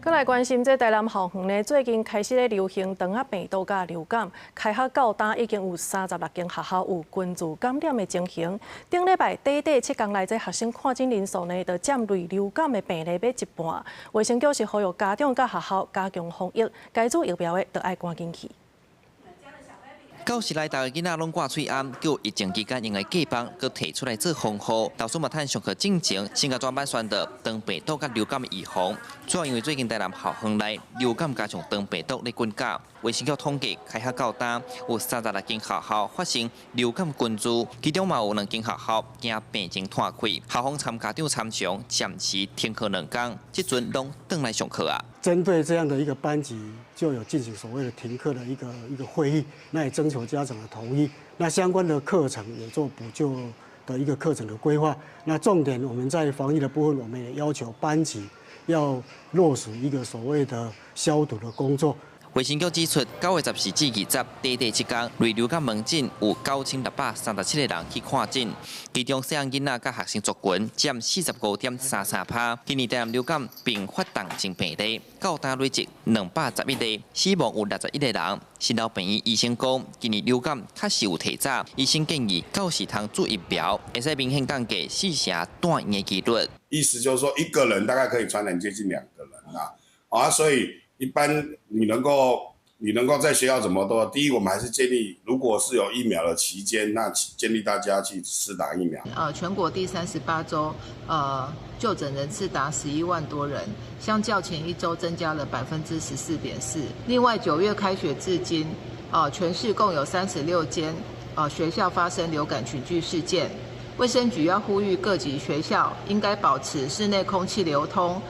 再来关心，这台南校园呢，最近开始咧流行肠仔病毒甲流感，开学到今已经有36间学校有群聚感染的情形。顶礼拜短7天内，这学生看诊人数呢，就占类流感的病例要一半。卫生局是呼吁家长甲学校加强防疫，该做疫苗的就要赶紧去。 教室内，大家囡仔拢挂嘴暗，叫疫情期间用的假帮，佮摕出来做防护。投诉嘛，趁上课进前，先甲专班宣导肠病毒甲流感的预防。主要因为最近台南校园内流感加上肠病毒咧滚价，卫生局统计开学到今有36间学校发生流感群聚，其中嘛有2间学校惊病情摊开，校方参家长参详，暂时停课2天，即阵拢转来上课啊。 针对这样的一个班级，就有进行所谓的停课的一个会议，那也征求家长的同意。那相关的课程也做补救的一个课程的规划。那重点我们在防疫的部分，我们也要求班级要落实一个所谓的消毒的工作。 卫生局指出，9月14至20短7天，类流感门诊有9637个人去看诊，其中细汉囡仔甲学生族群占45.33%。今年台南流感并发重症病例，到今累积211例，死亡有61个人。新老病院医生讲，今年流感确实有提早，医生建议到时通做疫苗，会使明显降低4成断院的几率。意思就是说，一个人大概可以传染接近2个人啊，所以。 一般你能够在学校怎么做？第一，我们还是建议，如果是有疫苗的期间，那建议大家去施打疫苗。全国第38周，就诊人次达11万多人，相较前1周增加了14.4%。另外，9月开学至今，全市共有36间学校发生流感群聚事件。卫生局要呼吁各级学校应该保持室内空气流通。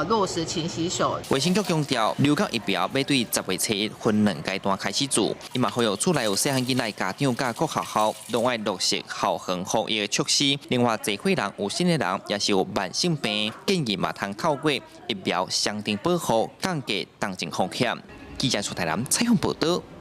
落实勤洗手。卫生局强调，流感疫苗要对10月7日分2阶段开始做。伊嘛呼吁厝内有细汉囡仔家长甲各学校拢爱落实校园防疫的措施。另外，侪岁人有新的人也是有慢性病，建议嘛通透过疫苗相定保护，降低重症风险。记者出台南采访报道。